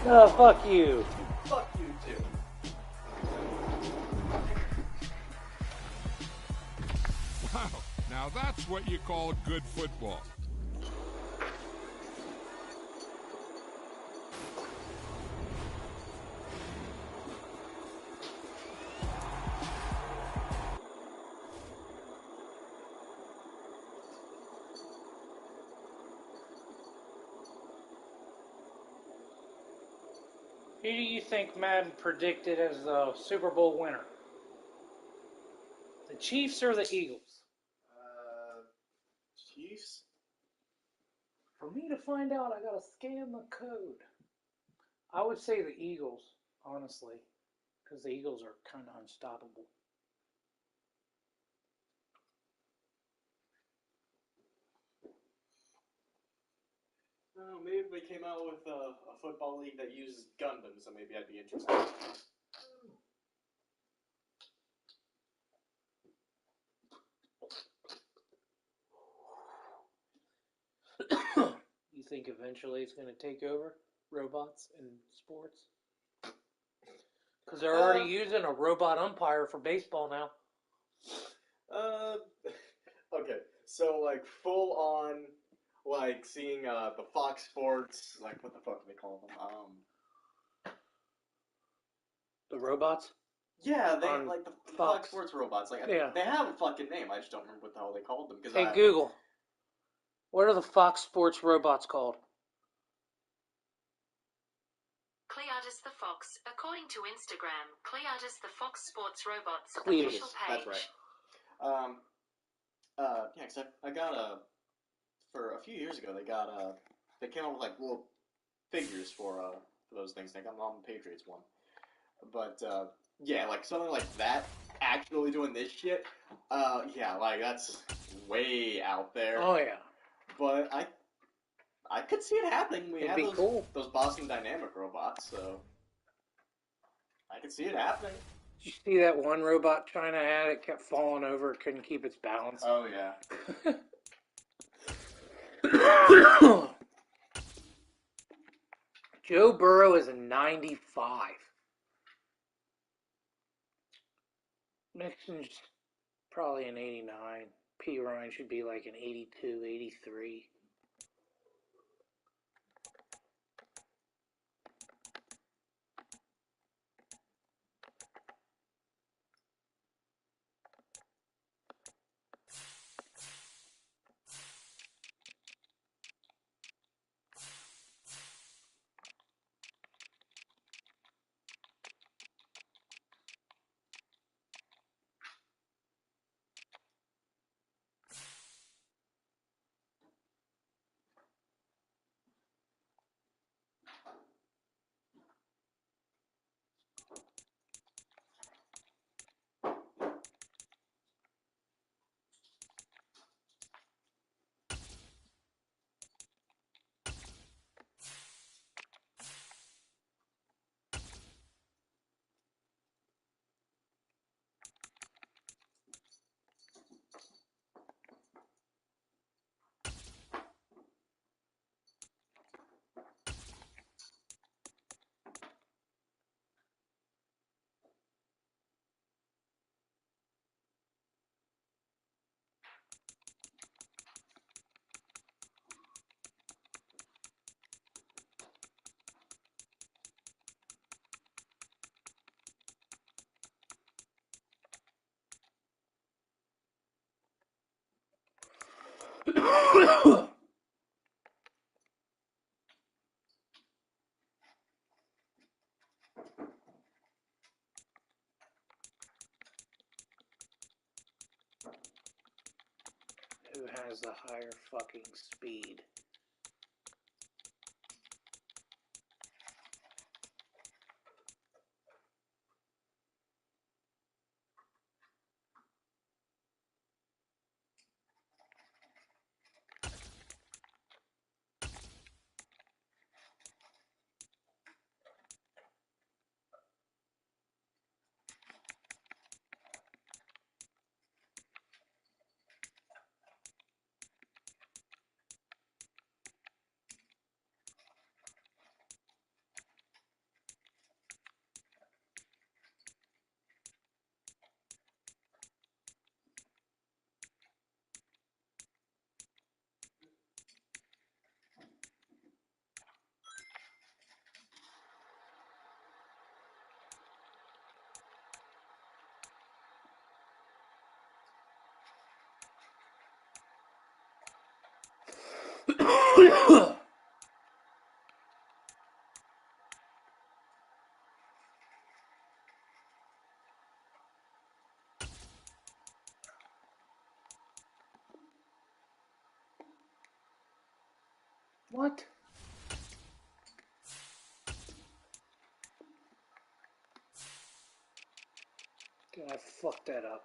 Oh, fuck you. Fuck you too. Wow, now that's what you call good football. Who do you think Madden predicted as the Super Bowl winner? The Chiefs or the Eagles? Chiefs? For me to find out, I gotta scan the code. I would say the Eagles, honestly, because the Eagles are kind of unstoppable. Oh, maybe if they came out with a football league that uses Gundam, so maybe I'd be interested. You think eventually it's going to take over robots in sports? Because they're already using a robot umpire for baseball now. Okay, so like full on, like seeing the Fox Sports, like what the fuck do they call them? The robots? Yeah, they like the Fox Sports robots. Like yeah. They have a fucking name. I just don't remember what the hell they called them. Hey Google, what are the Fox Sports robots called? Cleartus the Fox. According to Instagram, Cleartus the Fox Sports Robots Cleartus. official page. That's right. Yeah, cause I got for a few years ago they came out with like little figures for those things. I got them on the Patriots one, but yeah, like something like that actually doing this shit. Yeah, like that's way out there. Oh yeah. But I could see it happening. We have those Boston Dynamic robots, so I could see it happening. Did you see that one robot China had? It kept falling over, couldn't keep its balance. Oh yeah. Joe Burrow is a 95. Mixon's probably an 89. P. Ryan should be like an 82, 83. Who has the higher fucking speed? What? Did I fuck that up?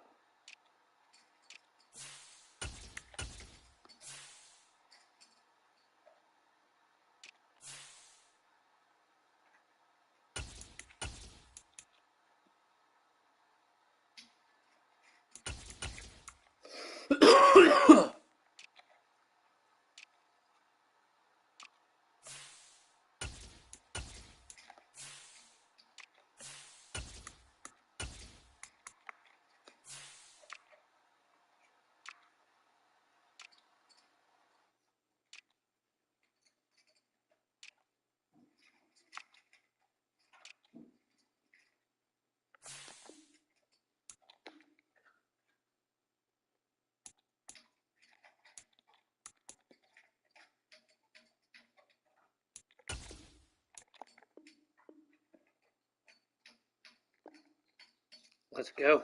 Let's go.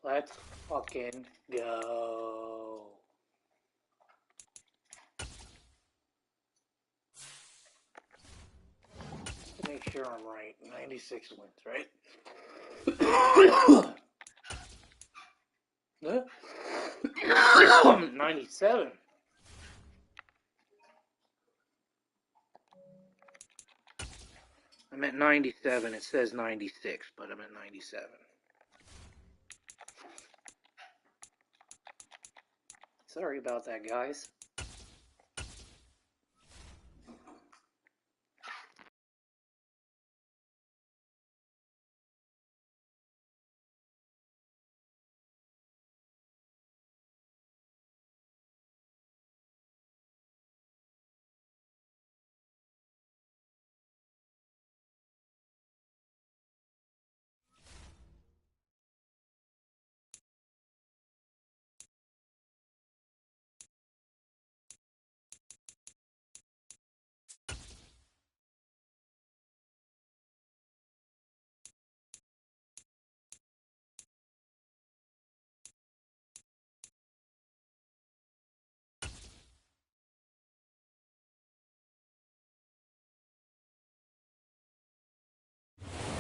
Let's fucking go. Just to make sure I'm right. 96 wins, right? Huh? 97. I'm at 97. It says 96, but I'm at 97. Sorry about that, guys.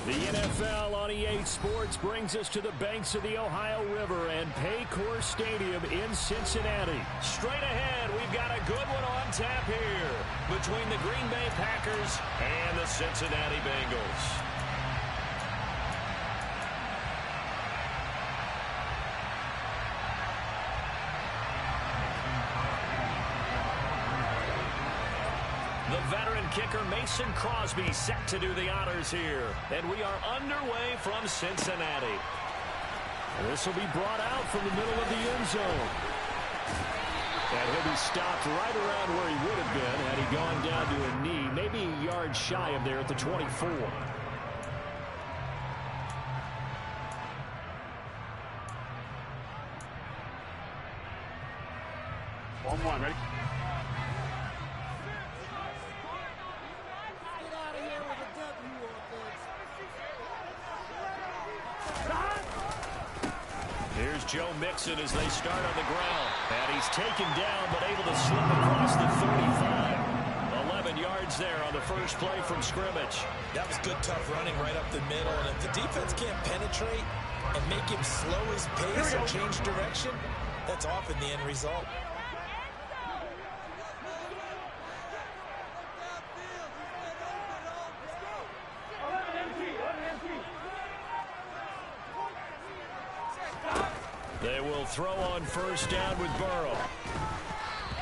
The NFL on EA Sports brings us to the banks of the Ohio River and Paycor Stadium in Cincinnati. Straight ahead, we've got a good one on tap here between the Green Bay Packers and the Cincinnati Bengals. The veteran kicker Mason Crosby set to do the honors here. And we are underway from Cincinnati. This will be brought out from the middle of the end zone. And he'll be stopped right around where he would have been had he gone down to a knee, maybe a yard shy of there at the 24. One, ready? Here's Joe Mixon as they start on the ground. And he's taken down but able to slip across the 35. 11 yards there on the first play from scrimmage. That was good, tough running right up the middle. And if the defense can't penetrate and make him slow his pace or change direction, that's often the end result. They will throw on first down with Burrow.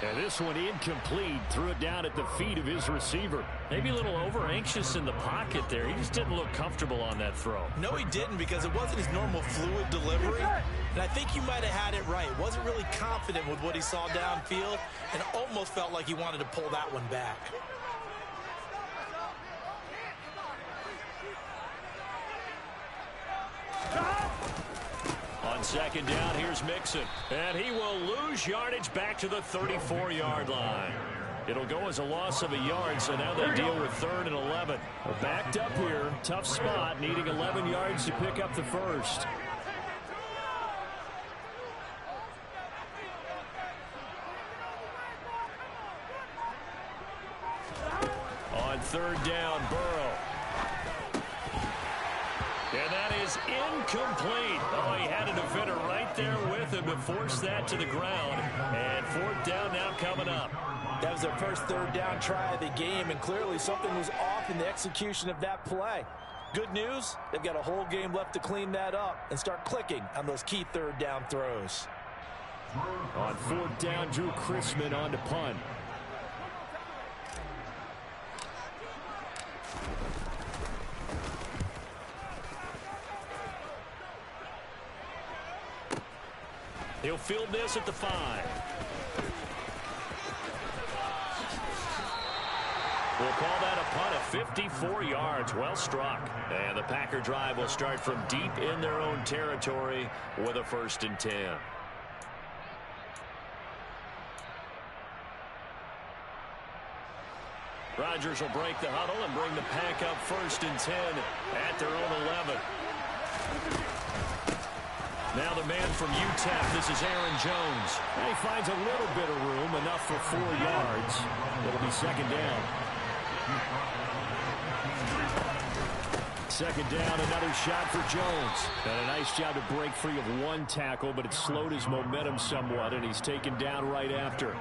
And this one incomplete. Threw it down at the feet of his receiver. Maybe a little over-anxious in the pocket there. He just didn't look comfortable on that throw. No, he didn't, because it wasn't his normal fluid delivery. And I think he might have had it right. Wasn't really confident with what he saw downfield and almost felt like he wanted to pull that one back. On second down, here's Mixon. And he will lose yardage back to the 34-yard line. It'll go as a loss of a yard, so now they deal with 3rd and 11. We're backed up here. Tough spot, needing 11 yards to pick up the first. third down. Burrow. And that is incomplete. Oh, he had a defender right there with him to force that to the ground. And fourth down now coming up. That was their first third down try of the game, and clearly something was off in the execution of that play. Good news, they've got a whole game left to clean that up and start clicking on those key third down throws. On fourth down, Drew Chrisman on to punt. He'll field this at the 5. We'll call that a punt of 54 yards. Well struck. And the Packer drive will start from deep in their own territory with a 1st and 10. Rodgers will break the huddle and bring the Pack up 1st and 10 at their own 11. Now the man from UTEP, this is Aaron Jones. And he finds a little bit of room, enough for 4 yards. It'll be 2nd down. 2nd down, another shot for Jones. And a nice job to break free of 1 tackle, but it slowed his momentum somewhat, and he's taken down right after.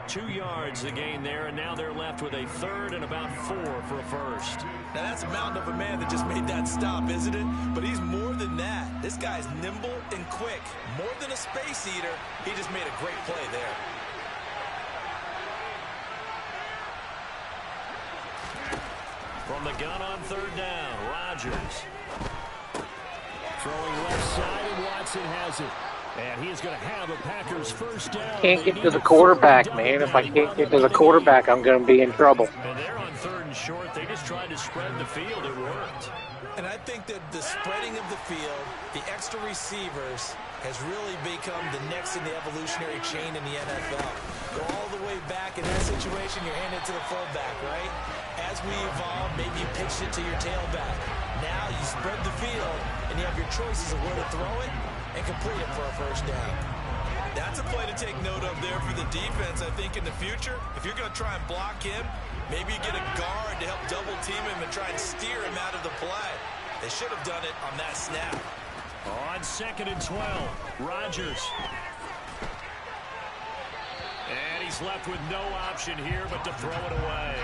2 yards the gain there, and now they're left with a 3rd and about 4 for a 1st. Now that's a mountain of a man that just made that stop, isn't it? But he's more than that. This guy's nimble and quick. More than a space eater, he just made a great play there. From the gun on 3rd down, Rodgers. Throwing left side, and Watson has it. And he is going to have a Packers 1st down. Can't get to the quarterback, man. If I can't get to the quarterback, I'm going to be in trouble. And they're on 3rd and short. They just tried to spread the field. It worked. And I think that the spreading of the field, the extra receivers, has really become the next in the evolutionary chain in the NFL. Go all the way back in that situation, you're handed to the fullback, right? As we evolve, maybe you pitched it to your tailback. Now you spread the field, and you have your choices of where to throw it and complete it for a 1st down. That's a play to take note of there for the defense. I think in the future, if you're going to try and block him, maybe you get a guard to help double team him and try and steer him out of the play. They should have done it on that snap. On 2nd and 12, Rodgers. And he's left with no option here but to throw it away.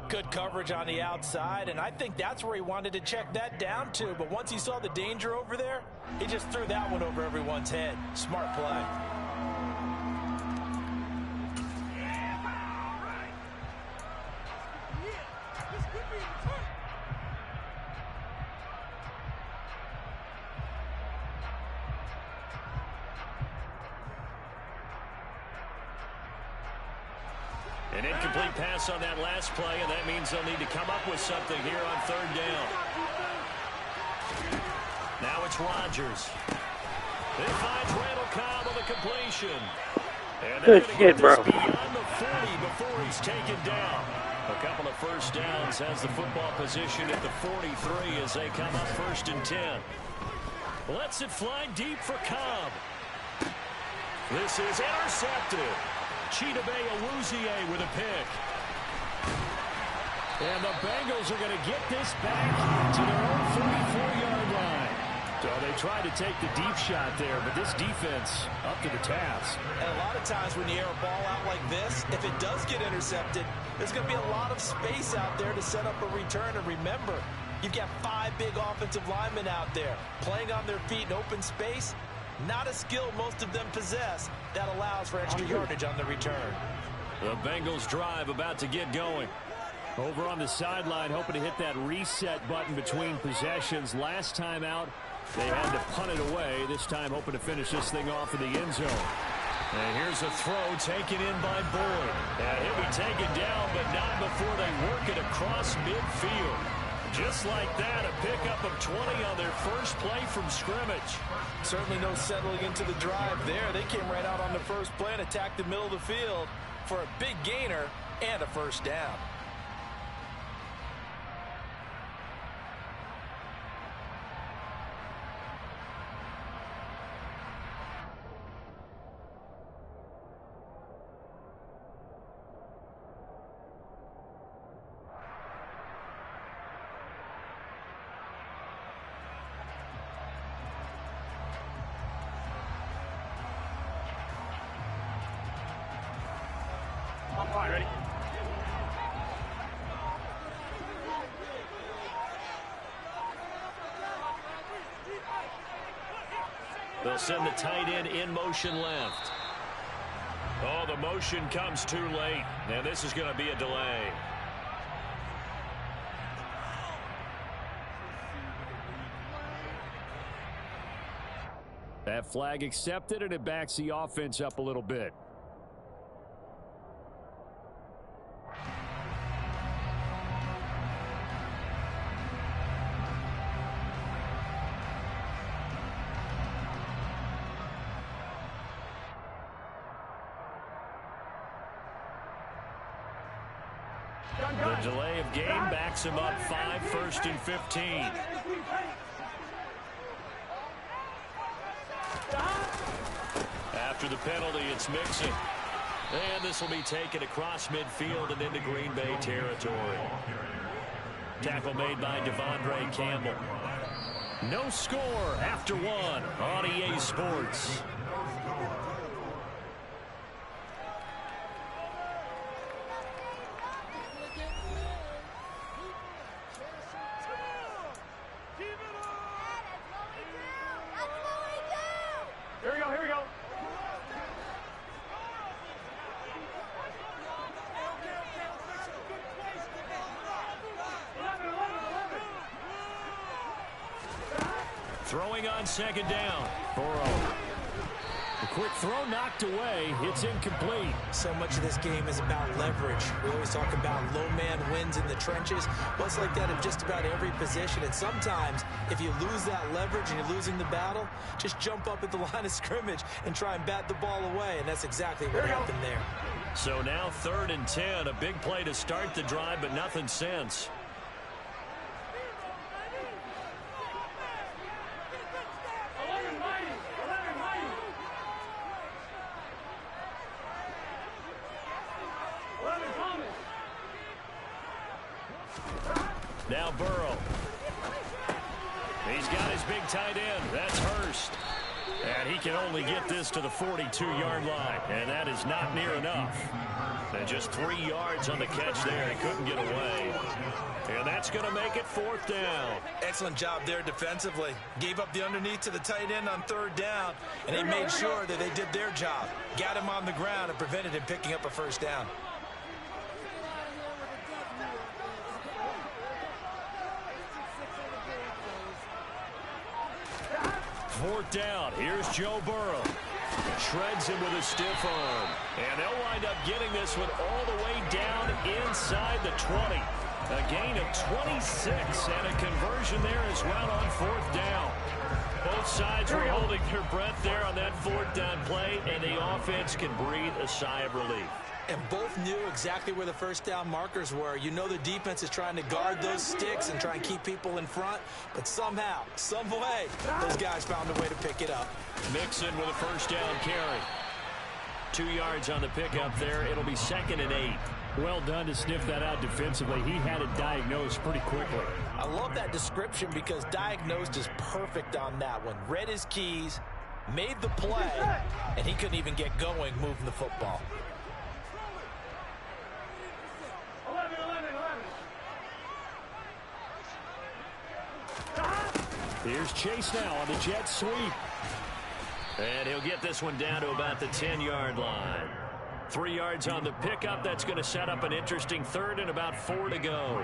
Good coverage on the outside, and I think that's where he wanted to check that down to. But once he saw the danger over there, he just threw that one over everyone's head. Smart play. An incomplete pass on that last play, and that means they'll need to come up with something here on 3rd down. Now it's Rodgers. He finds Randall Cobb on the completion. And Good shit, bro. Beyond the 40 before he's taken down. A couple of 1st downs has the football position at the 43 as they come up 1st and 10. Lets it fly deep for Cobb. This is intercepted. Chidobe Awuzie with a pick. And the Bengals are going to get this back to their own 44-yard line. So they tried to take the deep shot there, but this defense up to the task. And a lot of times when you air a ball out like this, if it does get intercepted, there's going to be a lot of space out there to set up a return. And remember, you've got 5 big offensive linemen out there playing on their feet in open space. Not a skill most of them possess that allows for extra yardage on the return. The Bengals drive about to get going. Over on the sideline, hoping to hit that reset button between possessions. Last time out, they had to punt it away. This time hoping to finish this thing off in the end zone. And here's a throw taken in by Boyd. And he'll be taken down, but not before they work it across midfield. Just like that, a pickup of 20 on their first play from scrimmage. Certainly no settling into the drive there. They came right out on the first play and attacked the middle of the field for a big gainer and a 1st down. They'll send the tight end in motion left. Oh, the motion comes too late, and this is going to be a delay. That flag accepted, and it backs the offense up a little bit. The delay of game backs him up 5, 1st and 15. After the penalty, it's Mixon. And this will be taken across midfield and into Green Bay territory. Tackle made by Devondre Campbell. No score after 1 on EA Sports. Throwing on 2nd down. Burrow. The quick throw knocked away. It's incomplete. So much of this game is about leverage. We always talk about low man wins in the trenches. Well, it's like that in just about every position. And sometimes, if you lose that leverage and you're losing the battle, just jump up at the line of scrimmage and try and bat the ball away. And that's exactly what happened there. So now 3rd and 10. A big play to start the drive, but nothing since. Now Burrow. He's got his big tight end. That's Hurst. And he can only get this to the 42-yard line. And that is not near enough. And just 3 yards on the catch there. He couldn't get away. And that's going to make it 4th down. Excellent job there defensively. Gave up the underneath to the tight end on 3rd down. And he made sure that they did their job. Got him on the ground and prevented him picking up a 1st down. 4th down. Here's Joe Burrow. Shreds him with a stiff arm. And they'll wind up getting this one all the way down inside the 20. A gain of 26 and a conversion there as well on 4th down. Both sides were holding their breath there on that 4th down play, and the offense can breathe a sigh of relief. And both knew exactly where the 1st down markers were. You know the defense is trying to guard those sticks and try and keep people in front. But somehow, some way, those guys found a way to pick it up. Mixon with a 1st down carry. 2 yards on the pickup there. It'll be 2nd and 8. Well done to sniff that out defensively. He had it diagnosed pretty quickly. I love that description because diagnosed is perfect on that one. Read his keys, made the play, and he couldn't even get going moving the football. Here's Chase now on the jet sweep. And he'll get this one down to about the 10-yard line. 3 yards on the pickup. That's going to set up an interesting 3rd and about 4 to go.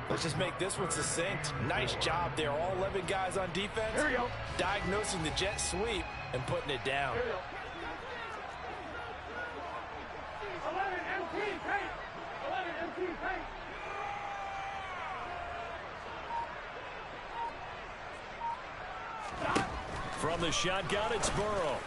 Let's just make this one succinct. Nice job there. All 11 guys on defense. Here we go. Diagnosing the jet sweep and putting it down. Here we go. 11 MT paint. 11 MT paint. From the shotgun, it's Burrow.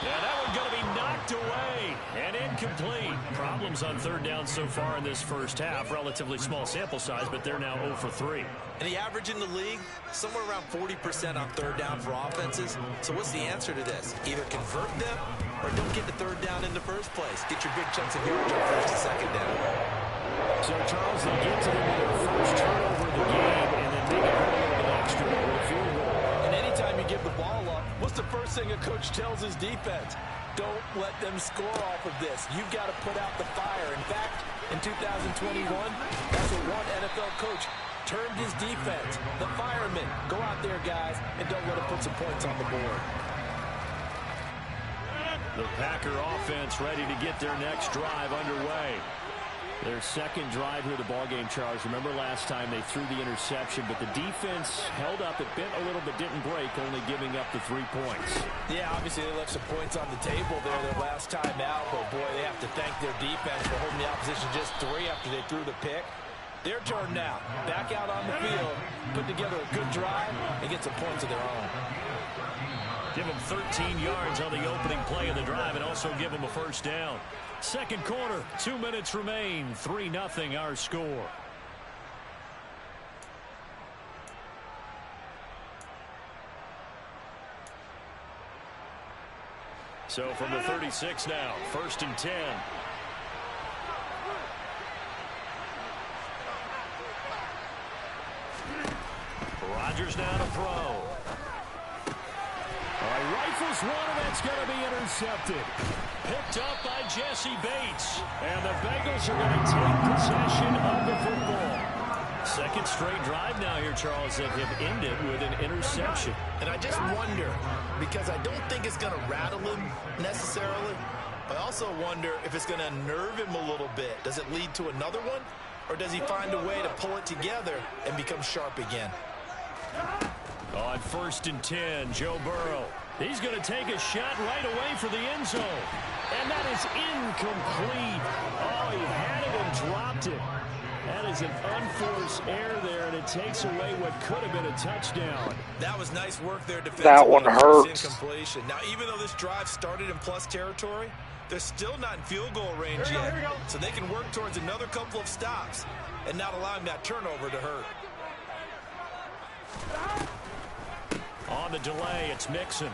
Yeah, that one going to be knocked away and incomplete. Problems on 3rd down so far in this first half. Relatively small sample size, but they're now 0 for 3. And the average in the league, somewhere around 40% on 3rd down for offenses. So what's the answer to this? Either convert them or don't get the 3rd down in the first place. Get your big chunks of yardage on 1st and 2nd down. So, Charles, they get to them with their first turnover of the game and then make it a little bit extra with a field goal. And anytime you give the ball up, what's the first thing a coach tells his defense? Don't let them score off of this. You've got to put out the fire. In fact, in 2021, that's what one NFL coach turned his defense. The firemen, go out there, guys, and don't let him put some points on the board. The Packer offense ready to get their next drive underway. Their second drive here of the ballgame, Charles. Remember last time they threw the interception, but the defense held up. It bent a little but didn't break, only giving up the 3 points. Yeah, obviously they left some points on the table there their last time out, but boy, they have to thank their defense for holding the opposition just 3 after they threw the pick. Their turn now. Back out on the field, put together a good drive, and get some points of their own. Give them 13 yards on the opening play of the drive and also give them a first down. Second quarter, 2 minutes remain. 3-0 our score. So from the 36 now, 1st and 10. Rodgers now to throw. All right, rifles one, and that's going to be intercepted. Picked up by Jesse Bates. And the Bengals are going to take possession of the football. Second straight drive now here, Charles, that have ended with an interception. And I just wonder, because I don't think it's going to rattle him necessarily, I also wonder if it's going to unnerve him a little bit. Does it lead to another one? Or does he find a way to pull it together and become sharp again? On 1st and 10, Joe Burrow. He's going to take a shot right away for the end zone. And that is incomplete. Oh, he had it and dropped it. That is an unforced error there, and it takes away what could have been a touchdown. That was nice work there defensively. That one hurts. Incompletion. Now, even though this drive started in plus territory, they're still not in field goal range yet. So they can work towards another couple of stops and not allowing that turnover to hurt. On the delay, it's Mixon.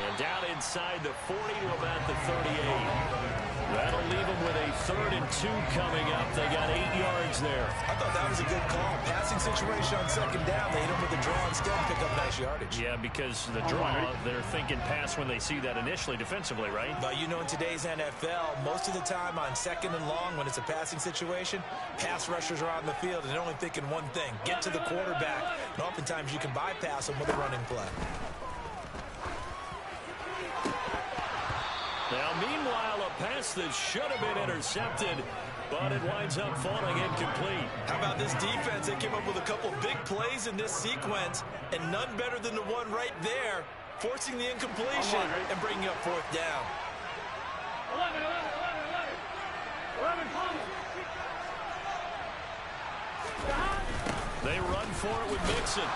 And down inside the 40 to about the 38. That'll leave them with a 3rd and 2 coming up. They got 8 yards there. I thought that was a good call. Passing situation on 2nd down. They hit him with the draw instead and pick up nice yardage. Yeah, because the draw, they're thinking pass when they see that initially defensively, right? But you know, in today's NFL, most of the time on 2nd and long, when it's a passing situation, pass rushers are on the field and they're only thinking one thing, get to the quarterback. And oftentimes you can bypass them with a running play. Now, meanwhile, a pass that should have been intercepted, but it winds up falling incomplete. How about this defense? They came up with a couple big plays in this sequence, and none better than the one right there, forcing the incompletion and bringing up 4th down. 11. They run for it with Mixon.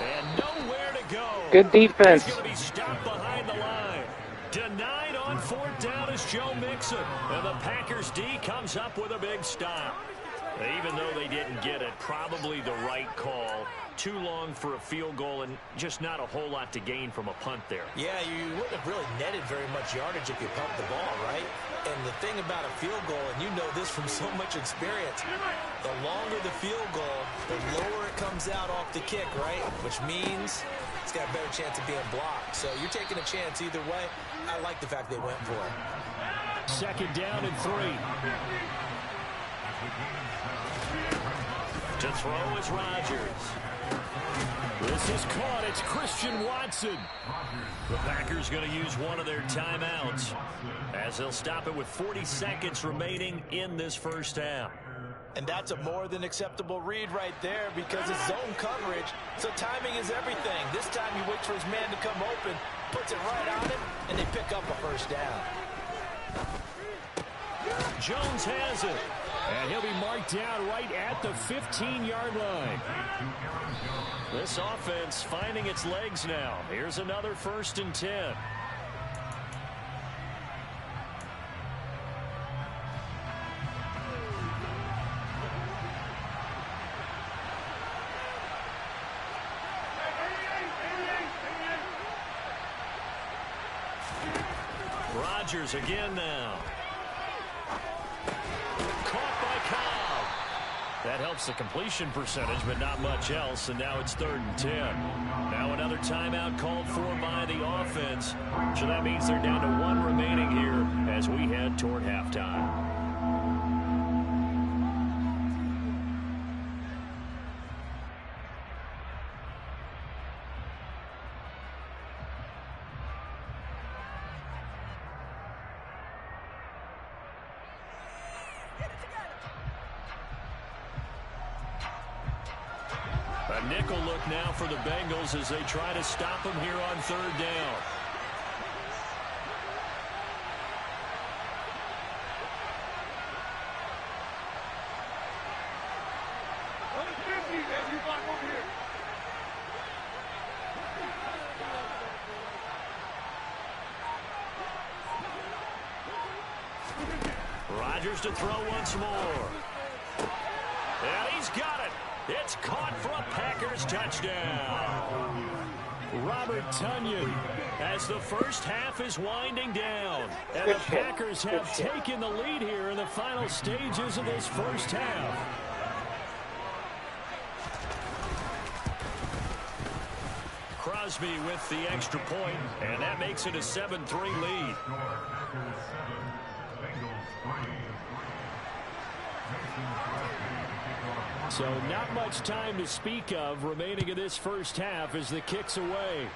And nowhere to go. Good defense. He's going to be stopped behind the line. Denied on 4th down is Joe Mixon. And the Packers D comes up with a big stop. Even though they didn't get it, probably the right call. Too long for a field goal and just not a whole lot to gain from a punt there. Yeah, you wouldn't have really netted very much yardage if you pumped the ball, right? And the thing about a field goal, and you know this from so much experience, the longer the field goal, the lower it comes out off the kick, right? Which means it's got a better chance of being blocked. So you're taking a chance either way. I like the fact they went for it. 2nd down and 3. To throw is Rodgers. This is caught. It's Christian Watson. The Packers going to use one of their timeouts as they'll stop it with 40 seconds remaining in this first half. And that's a more than acceptable read right there because it's zone coverage, so timing is everything. This time he waits for his man to come open, puts it right on him, and they pick up a first down. Jones has it. And he'll be marked down right at the 15-yard line. This offense finding its legs now. Here's another 1st and 10. Rodgers again now. Caught by Cobb. That helps the completion percentage, but not much else, and now it's 3rd and 10. Now another timeout called for by the offense, so that means they're down to 1 remaining here as we head toward halftime. nickel look now for the Bengals as they try to stop him here on third down. Rodgers to throw once more. And he's got it. It's caught for a Packers touchdown. Robert Tonyan as the first half is winding down. And the Packers have taken the lead here in the final stages of this first half. Crosby with the extra point, and that makes it a 7-3 lead. So not much time to speak of remaining in this first half as the kick's away.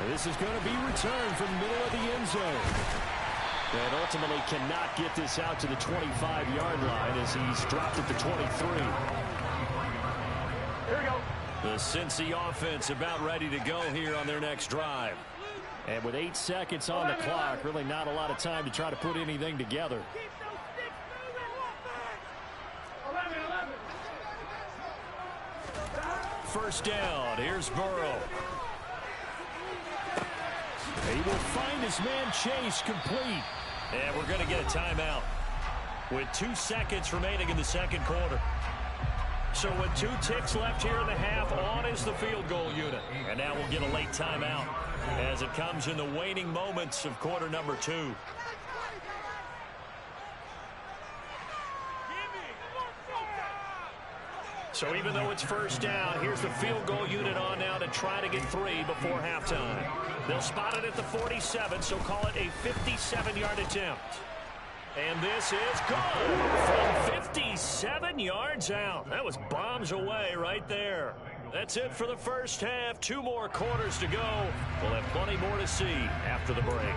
And this is going to be returned from the middle of the end zone. And ultimately cannot get this out to the 25-yard line as he's dropped at the 23. Here we go. The Cincy offense about ready to go here on their next drive. And with 8 seconds on the clock, really not a lot of time to try to put anything together. First down. Here's Burrow. He will find his man Chase complete. And we're going to get a timeout with 2 seconds remaining in the second quarter. So with 2 ticks left here in the half, on is the field goal unit. And now we'll get a late timeout as it comes in the waning moments of quarter number 2. So even though it's first down, here's the field goal unit on now to try to get 3 before halftime. They'll spot it at the 47, so call it a 57-yard attempt. And this is good from 57 yards out. That was bombs away right there. That's it for the first half. 2 more quarters to go. We'll have plenty more to see after the break.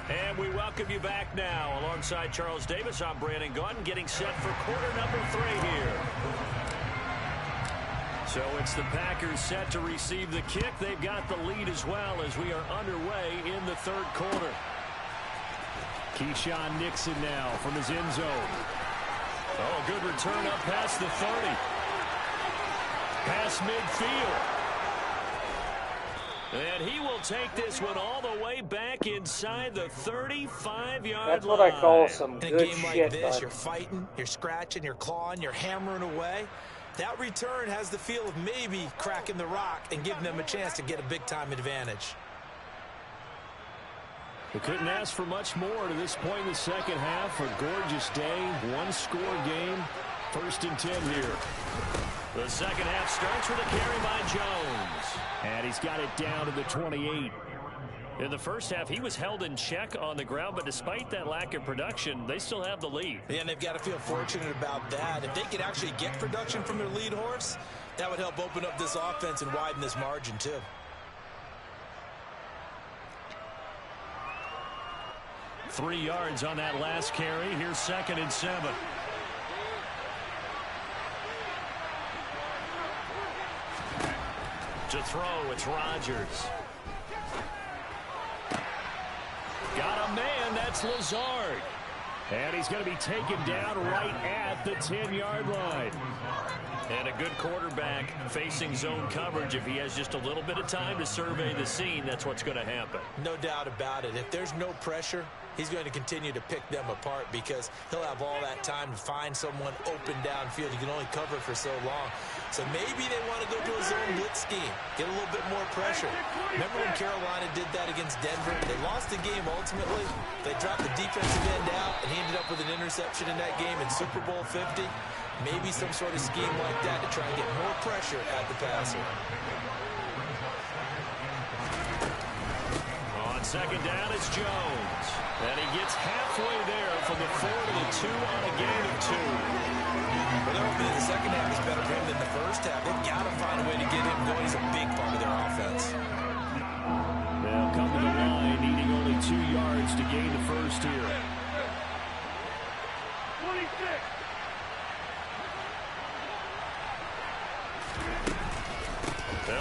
And we welcome you back now. Alongside Charles Davis, I'm Brandon Gaudin, getting set for quarter number 3 here. So it's the Packers set to receive the kick. They've got the lead as well as we are underway in the third quarter. Keyshawn Nixon now from his end zone. Oh, good return up past the 30. Past midfield. And he will take this one all the way back inside the 35-yard line. That's what I call some good shit. In a game like this, you're fighting, you're scratching, you're clawing, you're hammering away. That return has the feel of maybe cracking the rock and giving them a chance to get a big-time advantage. We couldn't ask for much more to this point in the second half. A gorgeous day, 1-score game, 1st and 10 here. The second half starts with a carry by Jones. And he's got it down to the 28. In the first half, he was held in check on the ground, but despite that lack of production, they still have the lead. Yeah, and they've got to feel fortunate about that. If they could actually get production from their lead horse, that would help open up this offense and widen this margin, too. Three yards on that last carry. Here's 2nd and 7. To throw, it's Rodgers. Got a man, that's Lazard. And he's going to be taken down right at the 10-yard line. And a good quarterback facing zone coverage. If he has just a little bit of time to survey the scene, that's what's going to happen. No doubt about it. If there's no pressure, he's going to continue to pick them apart because he'll have all that time to find someone open downfield. He can only cover for so long. So maybe they want to go to a zone blitz scheme, get a little bit more pressure. Remember when Carolina did that against Denver? They lost the game ultimately. They dropped the defensive end out, and he ended up with an interception in that game in Super Bowl 50. Maybe some sort of scheme like that to try and get more pressure at the passer. On 2nd down, it's Jones. And he gets halfway there from the 4 to the 2 on a gain of 2. Well, there will be the second half is better for him than the first half. They've got to find a way to get him going. He's a big part of their offense. They'll come to the line, needing only 2 yards.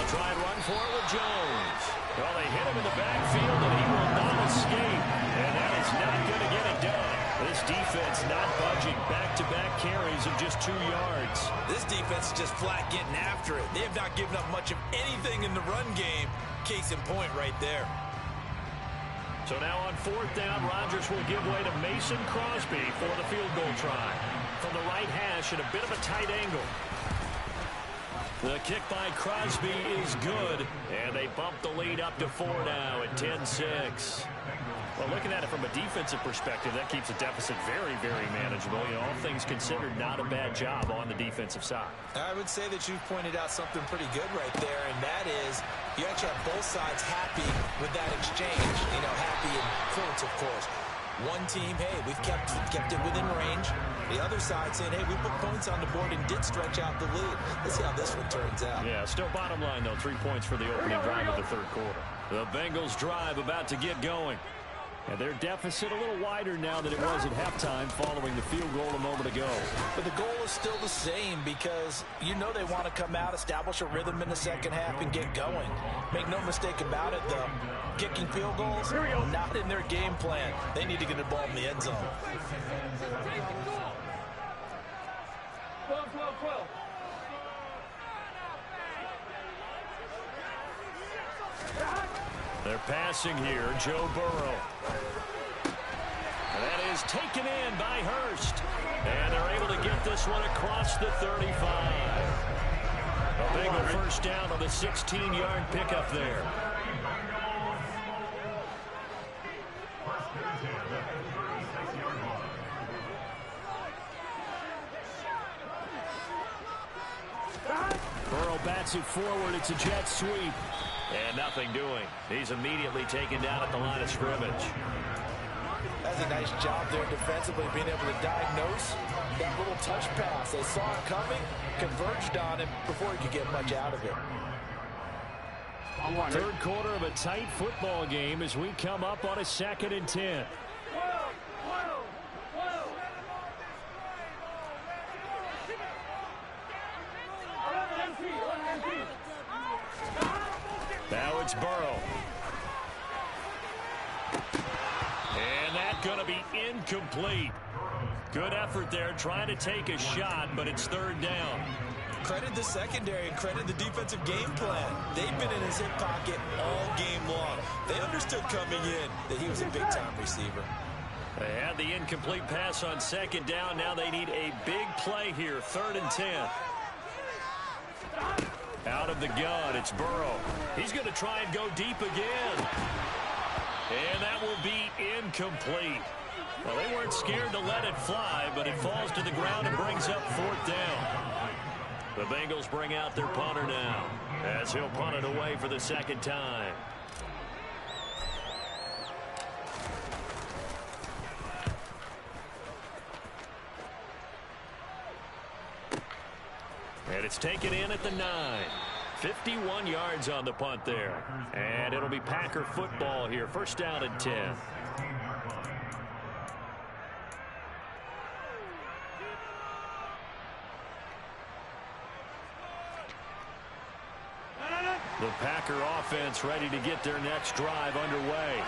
They'll try and run for it with Jones. Well, they hit him in the backfield, and he will not escape. And that is not going to get it done. This defense not budging. Back-to-back carries of just 2 yards. This defense is just flat getting after it. They have not given up much of anything in the run game. Case in point right there. So now on 4th down, Rodgers will give way to Mason Crosby for the field goal try. From the right hash at a bit of a tight angle. The kick by Crosby is good, and they bump the lead up to 4 now at 10-6. Well, looking at it from a defensive perspective, that keeps the deficit very, very manageable. You know, all things considered, not a bad job on the defensive side. I would say that you've pointed out something pretty good right there, and that is you actually have both sides happy with that exchange. You know, happy in quotes, of course. One team, hey, we've kept it within range. The other side saying, hey, we put points on the board and did stretch out the lead. Let's see how this one turns out. Yeah, still bottom line, though, 3 points for the opening drive of the 3rd quarter. The Bengals drive about to get going. And their deficit a little wider now than it was at halftime following the field goal a moment ago. But the goal is still the same because you know they want to come out, establish a rhythm in the second half, and get going. Make no mistake about it, though. Kicking field goals, not in their game plan. They need to get the ball in the end zone. 12. They're passing here, Joe Burrow. And that is taken in by Hurst. And they're able to get this one across the 35. A Bengal first down on the 16-yard pickup there. Burrow bats it forward. It's a jet sweep. And nothing doing. He's immediately taken down at the line of scrimmage. That's a nice job there defensively, being able to diagnose that little touch pass. They saw it coming, converged on him before he could get much out of it. 3rd quarter of a tight football game as we come up on a 2nd and 10. Now it's Burrow. And that's going to be incomplete. Good effort there trying to take a shot, but it's 3rd down. Credit the secondary and credit the defensive game plan. They've been in his hip pocket all game long. They understood coming in that he was a big-time receiver. They had the incomplete pass on 2nd down. Now they need a big play here, 3rd and 10. Out of the gun, it's Burrow. He's going to try and go deep again. And that will be incomplete. Well, they weren't scared to let it fly, but it falls to the ground and brings up 4th down. The Bengals bring out their punter now as he'll punt it away for the 2nd time. And it's taken in at the 9. 51 yards on the punt there. And it'll be Packer football here. 1st down and 10. The Packer offense ready to get their next drive underway.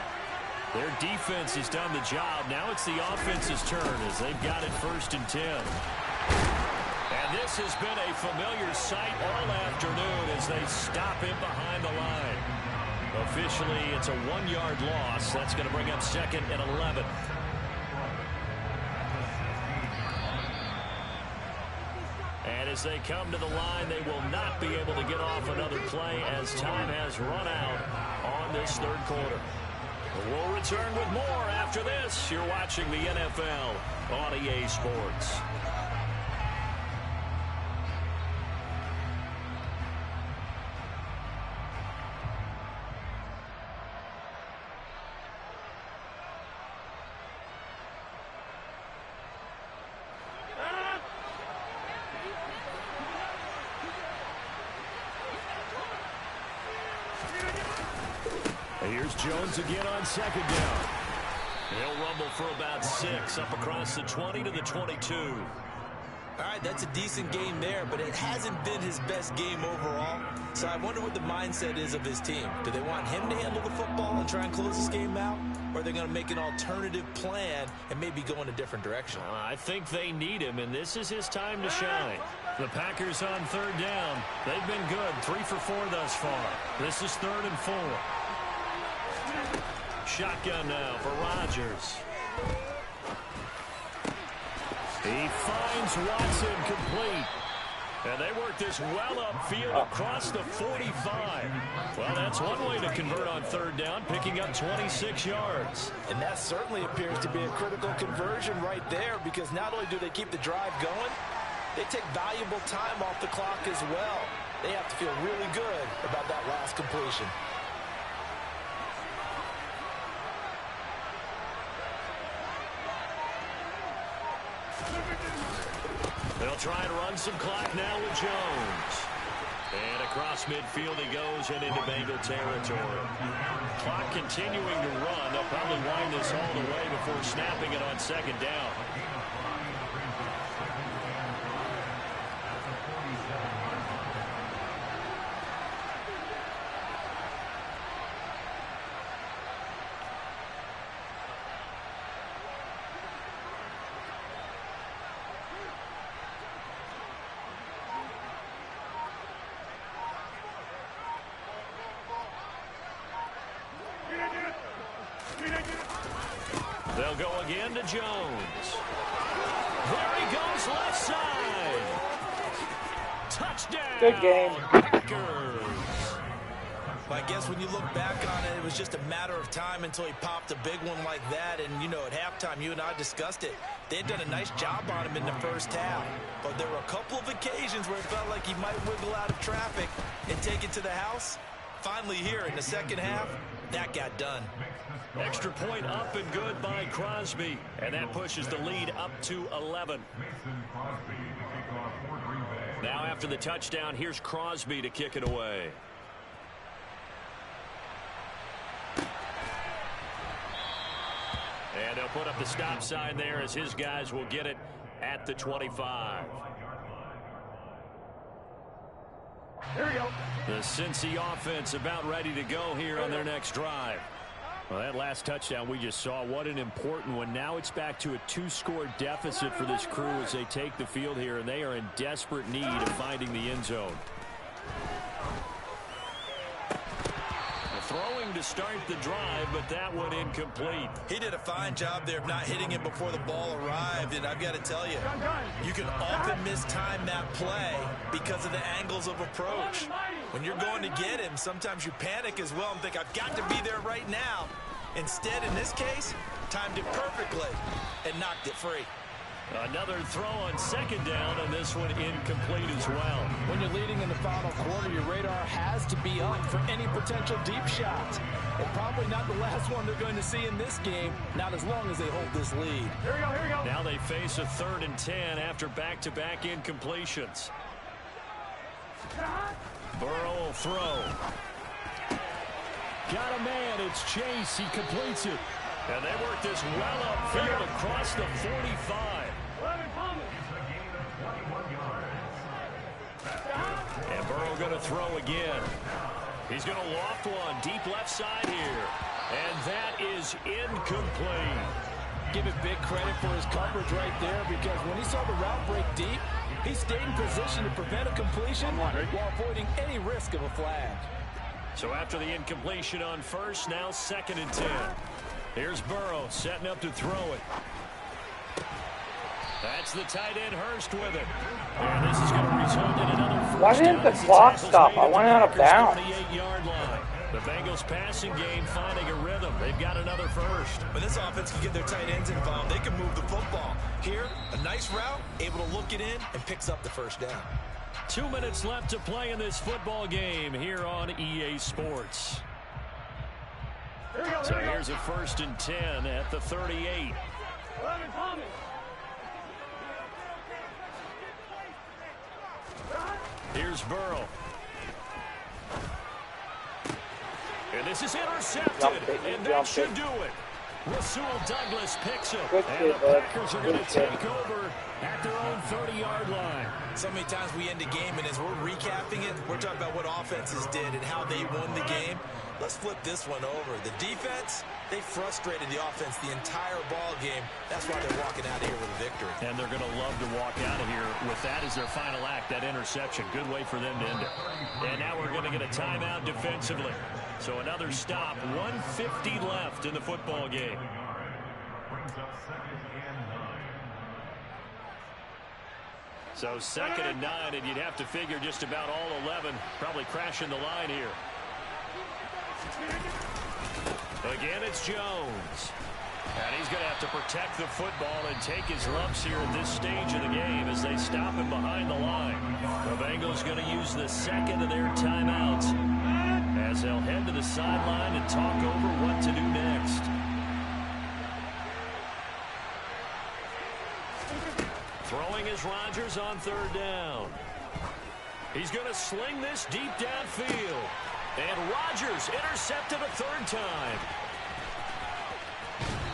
Their defense has done the job. Now it's the offense's turn as they've got it 1st and 10. And this has been a familiar sight all afternoon as they stop him behind the line. Officially, it's a 1-yard loss. That's going to bring up 2nd and 11. And as they come to the line, they will not be able to get off another play as time has run out on this 3rd quarter. We'll return with more after this. You're watching the NFL on EA Sports. Here's Jones again on 2nd down. He'll rumble for about 6 up across the 20 to the 22. All right, that's a decent game there, but it hasn't been his best game overall. So I wonder what the mindset is of his team. Do they want him to handle the football and try and close this game out? Or are they going to make an alternative plan and maybe go in a different direction? I think they need him, and this is his time to shine. The Packers on third down. They've been good, 3 for 4 thus far. This is 3rd and 4. Shotgun now for Rodgers. He finds Watson complete. And they work this well upfield across the 45. Well, that's one way to convert on third down, picking up 26 yards. And that certainly appears to be a critical conversion right there, because not only do they keep the drive going, they take valuable time off the clock as well. They have to feel really good about that last completion. They'll try and run some clock now with Jones. And across midfield he goes and into Bengal territory. Clock continuing to run. They'll probably wind this all the way before snapping it on 2nd down. They'll go again to Jones. There he goes, left side. Touchdown. Good game. Packers. Well, I guess when you look back on it, it was just a matter of time until he popped a big one like that. And, you know, at halftime, you and I discussed it. They had done a nice job on him in the first half. But there were a couple of occasions where it felt like he might wiggle out of traffic and take it to the house. Finally here in the second half, that got done. Extra point up and good by Crosby. And that pushes the lead up to 11. Now after the touchdown, here's Crosby to kick it away. And they'll put up the stop sign there as his guys will get it at the 25. Here we go. The Cincy offense about ready to go here on their next drive. Well, that last touchdown we just saw, what an important one. Now it's back to a 2-score deficit for this crew as they take the field here, and they are in desperate need of finding the end zone. Throwing to start the drive, but that one incomplete. He did a fine job there of not hitting him before the ball arrived, and I've got to tell you, you can often mistime that play because of the angles of approach. When you're going to get him, sometimes you panic as well and think, I've got to be there right now. Instead, in this case, timed it perfectly and knocked it free. Another throw on 2nd down, and this one incomplete as well. When you're leading in the final quarter, your radar has to be up for any potential deep shots. And probably not the last one they're going to see in this game, not as long as they hold this lead. Here we go, here we go. Now they face a 3rd and 10 after back-to-back incompletions. Burrow will throw. Got a man, it's Chase, he completes it. And they work this well upfield across the 45. And Burrow going to throw again. He's going to loft one deep left side here. And that is incomplete. Give it big credit for his coverage right there, because when he saw the route break deep, he stayed in position to prevent a completion while avoiding any risk of a flag. So after the incompletion on first, now 2nd and 10. Here's Burrow setting up to throw it. That's the tight end Hurst with it. And this is going to result in another first. Why didn't the clock stop? I went out of bounds. 28-yard line. The Bengals passing game finding a rhythm. They've got another first. When this offense can get their tight ends involved, they can move the football. Here, a nice route, able to look it in, and picks up the first down. 2 minutes left to play in this football game here on EA Sports. So here's a 1st and 10 at the 38. Here's Burrow. And this is intercepted, and that should do it. Rasul Douglas picks him. Good And the shit, bud. Packers are Good going to shit. take over at their own 30-yard line. So many times we end a game, and as we're recapping it, we're talking about what offenses did and how they won the game. Let's flip this one over. The defense, they frustrated the offense the entire ball game. That's why they're walking out of here with a victory. And they're going to love to walk out of here with that as their final act, that interception. Good way for them to end it. And now we're going to get a timeout defensively. So another stop, 1:50 left in the football game. So 2nd and 9, and you'd have to figure just about all 11 probably crashing the line here. Again, it's Jones. And he's going to have to protect the football and take his lumps here at this stage of the game as they stop him behind the line. The Bengals going to use the second of their timeouts as they'll head to the sideline and talk over what to do next. Throwing is Rodgers on 3rd down. He's going to sling this deep downfield. And Rodgers intercepted a 3rd time.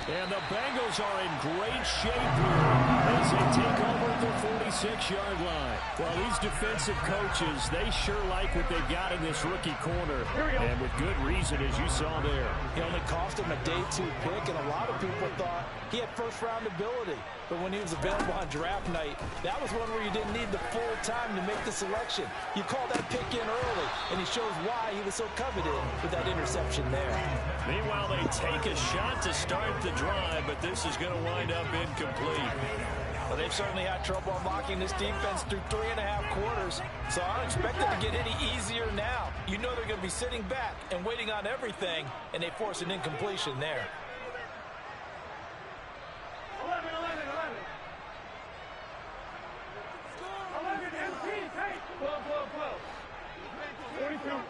And the Bengals are in great shape here as they take over at their 46-yard line. Well, these defensive coaches, they sure like what they've got in this rookie corner. And with good reason, as you saw there. He only cost him a day 2 pick, and a lot of people thought he had first-round ability. But when he was available on draft night, that was one where you didn't need the full time to make the selection. You call that pick in early, and he shows why he was so coveted with that interception there. Meanwhile, they take a shot to start the drive, but this is going to wind up incomplete. Well, they've certainly had trouble unlocking this defense through 3.5 quarters, so I don't expect it to get any easier now. You know they're going to be sitting back and waiting on everything, and they force an incompletion there. 11, 11, 11. 11, MP, take. 12, 12, 12. 42.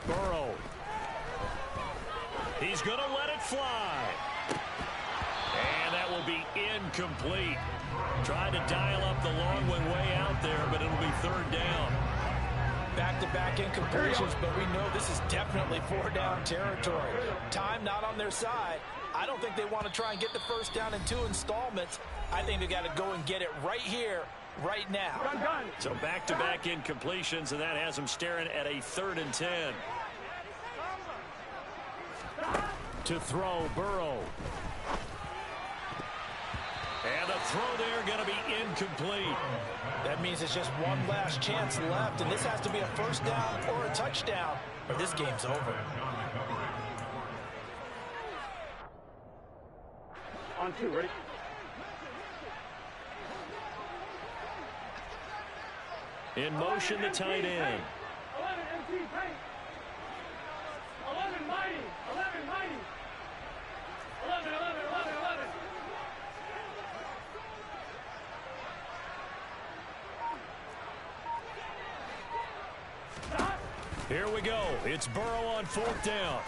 Burrow. He's going to let it fly. And that will be incomplete. Tried to dial up the long one way out there, but it'll be 3rd down. Back-to-back incompletions, but we know this is definitely 4-down territory. Time not on their side. I don't think they want to try and get the 1st down in 2 installments. I think they got to go and get it right here, right now. So back-to-back incompletions, and that has them staring at a 3rd and 10. To throw, Burrow. And the throw there going to be incomplete. That means it's just one last chance left, and this has to be a 1st down or a touchdown, or this game's over. On 2, ready? In motion, the tight end. 11, MP, take. 11, mighty. 11, mighty. 11, 11, 11, 11. Here we go. It's Burrow on 4th down.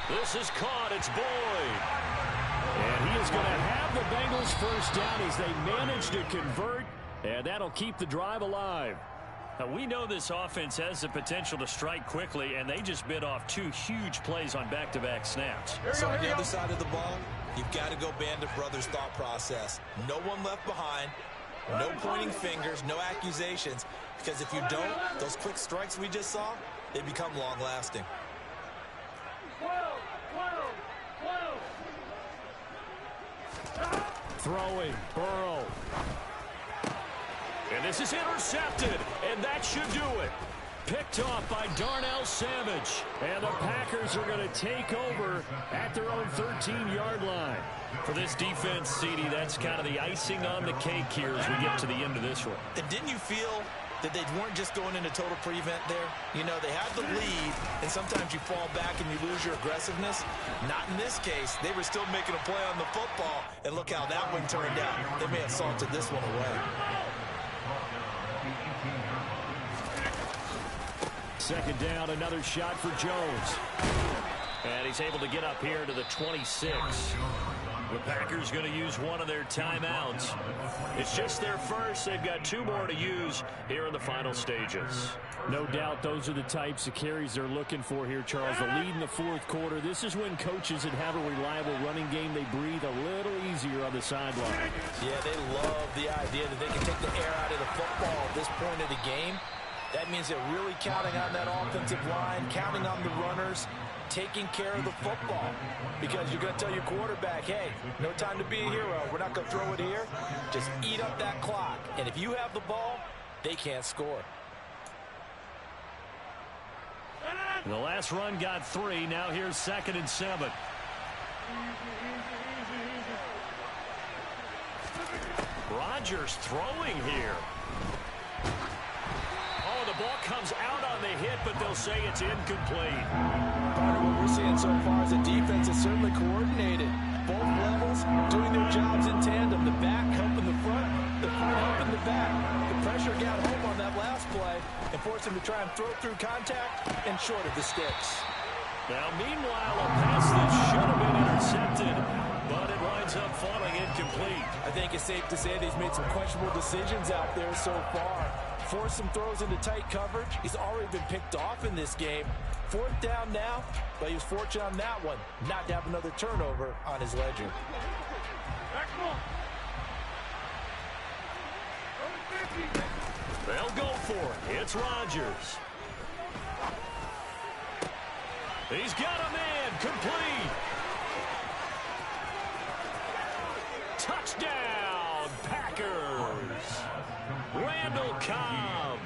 This is caught. It's Boyd. And he is going to have the Bengals 1st down as they manage to convert, and that'll keep the drive alive. Now, we know this offense has the potential to strike quickly, and they just bit off 2 huge plays on back-to-back snaps. So on the other side of the ball, you've got to go Band of Brothers thought process. No one left behind, no pointing fingers, no accusations, because if you don't, those quick strikes we just saw, they become long-lasting. 12, 12, 12. Throwing, Burrow. And this is intercepted, and that should do it. Picked off by Darnell Savage. And the Packers are going to take over at their own 13-yard line. For this defense, CD, that's kind of the icing on the cake here as we get to the end of this one. And didn't you feel that they weren't just going into total prevent there? You know, they had the lead, and sometimes you fall back and you lose your aggressiveness. Not in this case. They were still making a play on the football, and look how that one turned out. They may have salted this one away. 2nd down, another shot for Jones. And he's able to get up here to the 26. The Packers going to use one of their timeouts. It's just their first. They've got 2 more to use here in the final stages. No doubt those are the types of carries they're looking for here, Charles. The lead in the fourth quarter. This is when coaches that have a reliable running game, they breathe a little easier on the sideline. Yeah, they love the idea that they can take the air out of the football at this point of the game. That means they're really counting on that offensive line, counting on the runners, taking care of the football. Because you're going to tell your quarterback, hey, no time to be a hero. We're not going to throw it here. Just eat up that clock. And if you have the ball, they can't score. The last run got 3. Now here's 2nd and 7. Rodgers throwing here. Oh, the ball comes out on the hit, but they'll say it's incomplete. Part of what we're seeing so far is the defense is certainly coordinated. Both levels doing their jobs in tandem. The back helping the front helping the back. The pressure got home on that last play and forced him to try and throw through contact and short of the sticks. Now, meanwhile, a pass that should have been intercepted, but it winds up falling incomplete. I think it's safe to say that he's made some questionable decisions out there so far. Forced some throws into tight coverage. He's already been picked off in this game. 4th down now, but he was fortunate on that one not to have another turnover on his ledger. They'll go for it. It's Rodgers. He's got a man. Complete. Touchdown, Packers. Randall Cobb,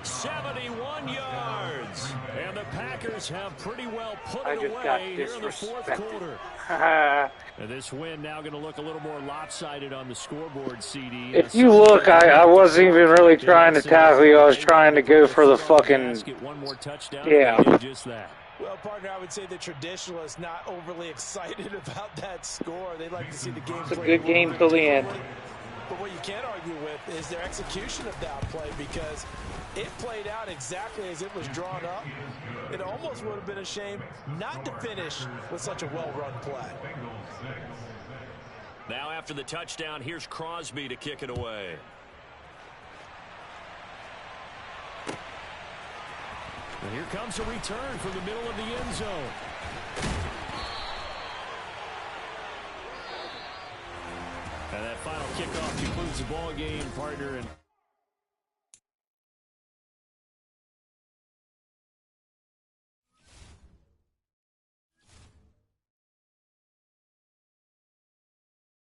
71 yards. And the Packers have pretty well put it away here in the fourth quarter. And this win now going to look a little more lopsided on the scoreboard, CD. If you look, I wasn't even really trying to tackle you. I was trying to go for the fucking... One more touchdown. Yeah. Just that. Well, partner, I would say the traditionalists not overly excited about that score. They'd like to see the game. It's a good game till the end. But what you can't argue with is their execution of that play, because it played out exactly as it was drawn up. It almost would have been a shame not to finish with such a well-run play. Now after the touchdown, here's Crosby to kick it away. And here comes a return from the middle of the end zone. And that final kickoff concludes the ball game, partner. And